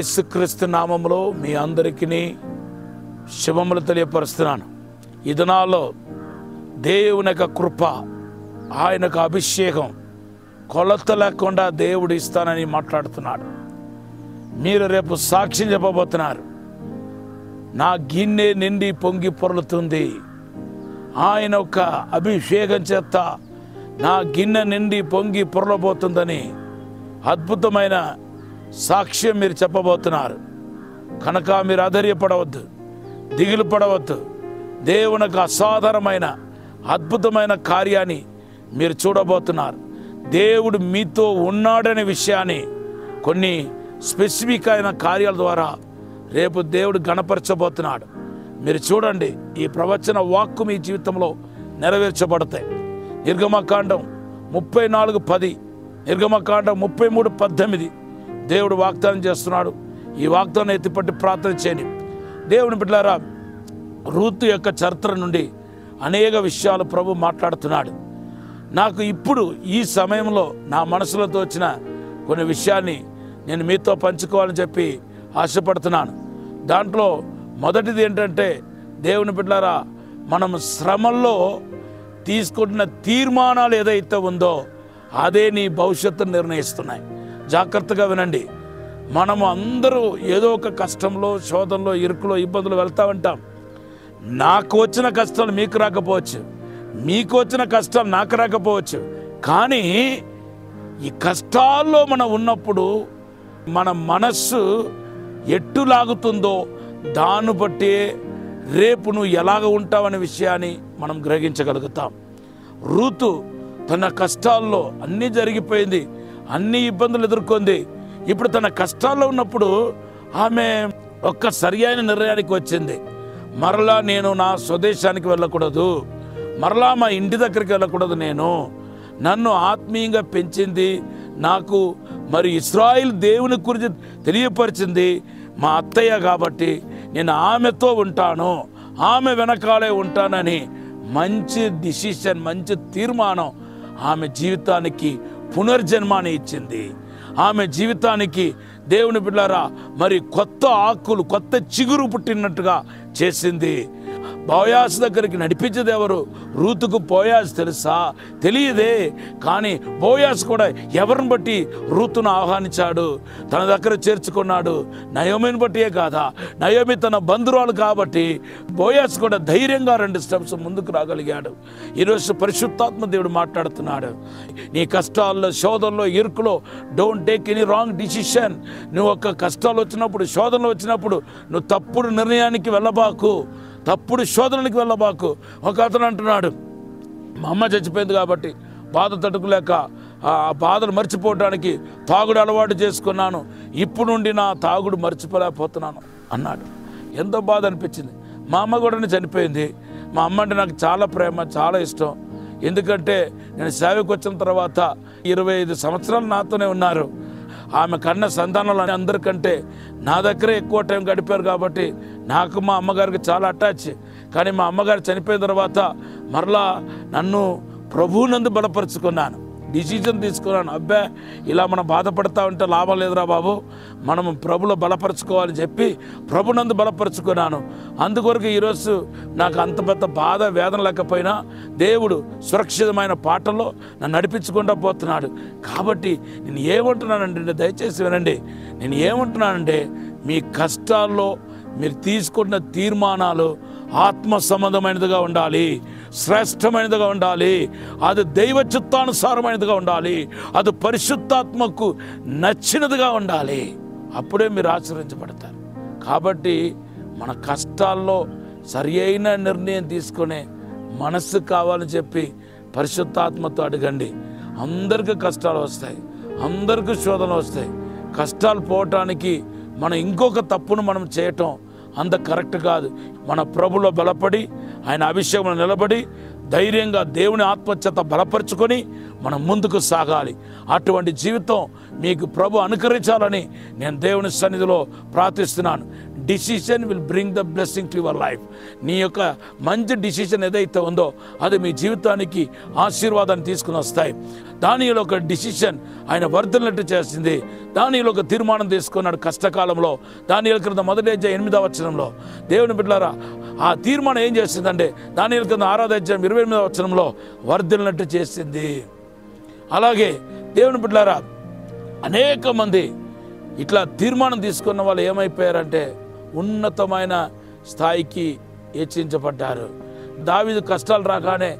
యేసుక్రీస్తు నామములో మీ అందరికీ శుభములు తెలియపరుస్తున్నాను. ఈ దినాల్లో దేవుని యొక్క కృప, ఆయనకు అభిషేకం కొలత లేకుండా దేవుడు ఇస్తానని మాట్లాడుతున్నాడు. మీరు రేపు సాక్ష్యం చెప్పబోతున్నారు. నా గిన్నె నిండి పొంగి పొర్లుతుంది, ఆయన ఒక అభిషేకం చేత నా గిన్నె నిండి పొంగి పొర్లబోతుందని అద్భుతమైన సాక్ష్యం మీరు చెప్పబోతున్నారు. కనుక మీరు ఆధైర్యపడవద్దు, దిగులు పడవద్దు. దేవునికి అసాధారణమైన అద్భుతమైన కార్యాన్ని మీరు చూడబోతున్నారు. దేవుడు మీతో ఉన్నాడనే విషయాన్ని కొన్ని స్పెసిఫిక్ అయిన కార్యాల ద్వారా రేపు దేవుడు గణపరచబోతున్నాడు. మీరు చూడండి, ఈ ప్రవచన వాక్కు మీ జీవితంలో నెరవేర్చబడతాయి. నిర్గమకాండం 34:10, నిర్గమకాండం 33:18 దేవుడు వాగ్దానం చేస్తున్నాడు. ఈ వాగ్దానం ఎత్తిపట్టి ప్రార్థన చేయని. దేవుని బిడ్డలారా, రూతు యొక్క చరిత్ర నుండి అనేక విషయాలు ప్రభు మాట్లాడుతున్నాడు. నాకు ఇప్పుడు ఈ సమయంలో నా మనసులో తోచిన కొన్ని విషయాన్ని నేను మీతో పంచుకోవాలని చెప్పి ఆశపడుతున్నాను. దాంట్లో మొదటిది ఏంటంటే, దేవుని బిడ్డలారా, మనం శ్రమల్లో తీసుకుంటున్న తీర్మానాలు ఏదైతే ఉందో అదే నీ భవిష్యత్తును నిర్ణయిస్తున్నాయి. జాగ్రత్తగా వినండి. మనము అందరూ ఏదో ఒక కష్టంలో, శోధనలో, ఇరుకులో, ఇబ్బందులు వెళ్తూ ఉంటాం. నాకు వచ్చిన కష్టాలు మీకు రాకపోవచ్చు, మీకు వచ్చిన కష్టాలు నాకు రాకపోవచ్చు. కానీ ఈ కష్టాల్లో మనం ఉన్నప్పుడు మన మనస్సు ఎట్టు లాగుతుందో దాన్ని బట్టి రేపు నువ్వు ఎలాగ ఉంటావనే విషయాన్ని మనం గ్రహించగలుగుతాం. రూతు తన కష్టాల్లో అన్నీ జరిగిపోయింది, అన్ని ఇబ్బందులు ఎదుర్కొంది. ఇప్పుడు తన కష్టాల్లో ఉన్నప్పుడు ఆమె ఒక్క సరి అయిన నిర్ణయానికి వచ్చింది. మరలా నేను నా స్వదేశానికి వెళ్ళకూడదు, మరలా మా ఇంటి దగ్గరికి వెళ్ళకూడదు. నన్ను ఆత్మీయంగా పెంచింది, నాకు మరి ఇశ్రాయేలు దేవుని గురించి తెలియపరిచింది మా అత్తయ్య కాబట్టి నేను ఆమెతో ఉంటాను, ఆమె వెనకాలే ఉంటానని మంచి డిసిషన్, మంచి తీర్మానం ఆమె జీవితానికి పునర్జన్మాన్ని ఇచ్చింది. ఆమె జీవితానికి దేవుని బిడ్డలారా మరి కొత్త ఆకులు, కొత్త చిగురు పుట్టినట్టుగా చేసింది. బోయాజు దగ్గరికి నడిపించేది ఎవరు? రూతుకు బోయాజు తెలుసా? తెలియదే. కానీ బోయాజు కూడా ఎవరిని బట్టి రూతును ఆహ్వానించాడు, తన దగ్గర చేర్చుకున్నాడు. నయోమిని బట్టియే కాదా, నయోమి తన బంధురాలు కాబట్టి బోయాజు కూడా ధైర్యంగా 2 స్టెప్స్ ముందుకు రాగలిగాడు. ఈరోజు పరిశుద్ధాత్మ దేవుడు మాట్లాడుతున్నాడు. నీ కష్టాల్లో, శోధనలో, ఇరుకులో don't take any wrong decision. నువ్వు ఒక కష్టాలు వచ్చినప్పుడు, శోధనలు వచ్చినప్పుడు నువ్వు తప్పుడు నిర్ణయానికి వెళ్ళబాకు, తప్పుడు శోధనలకు వెళ్ళబాకు. ఒక అతను అంటున్నాడు, మా అమ్మ చచ్చిపోయింది కాబట్టి బాధ తట్టుకోలేక ఆ బాధలు మర్చిపోవడానికి తాగుడు అలవాటు చేసుకున్నాను, ఇప్పుడు నుండి నా తాగుడు మర్చిపోలేకపోతున్నాను అన్నాడు. ఎంతో బాధ అనిపించింది. మా అమ్మ కూడా చనిపోయింది. మా అమ్మ అంటే నాకు చాలా ప్రేమ, చాలా ఇష్టం. ఎందుకంటే నేను సేవకు వచ్చిన తర్వాత 25 సంవత్సరాలు నాతోనే ఉన్నారు. ఆమె కన్న సంతానాలు అందరికంటే నా దగ్గరే ఎక్కువ టైం గడిపారు కాబట్టి నాకు మా అమ్మగారికి చాలా అటాచ్. కానీ మా అమ్మగారు చనిపోయిన తర్వాత మరలా నన్ను ప్రభువునందు బలపరుచుకున్నాను, డిసిజన్ తీసుకున్నాను. అబ్బా, ఇలా మనం బాధపడతా ఉంటే లాభం లేదురా బాబు, మనం ప్రభులో బలపరుచుకోవాలని చెప్పి ప్రభునందు బలపరుచుకున్నాను. అందుకొరకు ఈరోజు నాకు అంత పెద్ద బాధ, వేదన లేకపోయినా దేవుడు సురక్షితమైన పాటల్లో నన్ను నడిపించుకుంటూ పోతున్నాడు. కాబట్టి నేను ఏమంటున్నానంటే, దయచేసి వినండి, నేను ఏమంటున్నానంటే, మీ కష్టాల్లో మీరు తీసుకున్న తీర్మానాలు ఆత్మ సంబంధమైనదిగా ఉండాలి, శ్రేష్టమైనదిగా ఉండాలి, అది దైవ చిత్తానుసారమైనదిగా ఉండాలి, అది పరిశుద్ధాత్మకు నచ్చినదిగా ఉండాలి. అప్పుడే మీరు ఆశీర్వదించబడతారు. కాబట్టి మన కష్టాల్లో సరి అయిన నిర్ణయం తీసుకునే మనస్సు కావాలని చెప్పి పరిశుద్ధాత్మతో అడగండి. అందరికీ కష్టాలు వస్తాయి, అందరికీ శోధనలు వస్తాయి. కష్టాలు పోవటానికి మనం ఇంకొక తప్పును మనం చేయటం అంత కరెక్ట్ కాదు. మన ప్రభులో బలపడి, ఆయన అభిషేకంలో నిలబడి ధైర్యంగా దేవుని ఆత్మచేత బలపరుచుకొని మనం ముందుకు సాగాలి. అటువంటి జీవితం మీకు ప్రభు అనుకరించాలని నేను దేవుని సన్నిధిలో ప్రార్థిస్తున్నాను. Decision will bring the blessing to your life. నీ యొక్క మంచి డిసిషన్ ఏదైతే ఉందో అది మీ జీవితానికి ఆశీర్వాదాన్ని తీసుకుని వస్తాయి. దానిలో ఒక డిసిషన్ ఆయన వర్ధిల్లినట్టు చేసింది. దానిలో ఒక తీర్మానం తీసుకున్నాడు కష్టకాలంలో. దానియేలు క్రింద 1వ అధ్యాయం 8వ వచనంలో దేవుని బిడ్డలారా ఆ తీర్మానం ఏం చేసిందంటే దానియేలు క్రింద 6వ అధ్యాయం 28వ వచనంలో వర్ధిల్లినట్టు చేసింది. అలాగే దేవుని బిడ్డలారా అనేక మంది ఇట్లా తీర్మానం తీసుకున్న వాళ్ళు ఏమైపోయారంటే ఉన్నతమైన స్థాయికి హెచ్చించబడ్డారు. దావీదు కష్టాలు రాగానే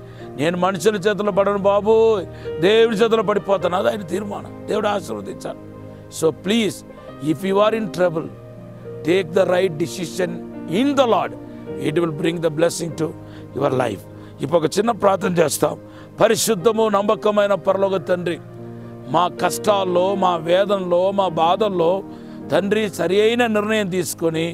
నేను మనుషుల చేతుల్లో పడను బాబు, దేవుడి చేతుల్లో పడిపోతాను, అది ఆయన తీర్మానం. దేవుడు ఆశీర్వదించాడు. So please, if you are in trouble, take the right decision in the Lord. It will bring the blessing to your life. ఇప్పుడు ఒక చిన్న ప్రార్థన చేస్తాం. పరిశుద్ధము నమ్మకమైన పరలోక తండ్రి, మా కష్టాల్లో, మా వేదనలో, మా బాధల్లో తండ్రి సరి అయిన నిర్ణయం తీసుకొని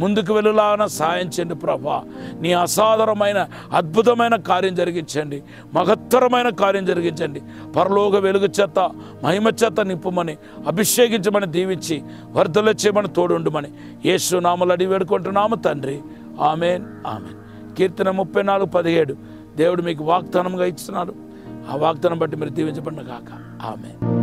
ముందుకు వెళ్ళలాగా సాయం చేయండి ప్రభా. నీ అసాధారణమైన అద్భుతమైన కార్యం జరిగించండి, మహత్తరమైన కార్యం జరిగించండి. పరలోక వెలుగు చేత మహిమ చేత నింపుమని, అభిషేకించమని, దీవించి వర్ధల చేయమని, తోడుండమని యేసు నామములో అడిగి వేడుకుంటున్నాము తండ్రి. Amen, amen. కీర్తన 34:17 దేవుడు మీకు వాగ్దానంగా ఇస్తున్నాడు. ఆ వాగ్దానం బట్టి మీరు దీవించబడిన గాక. ఆమెన్.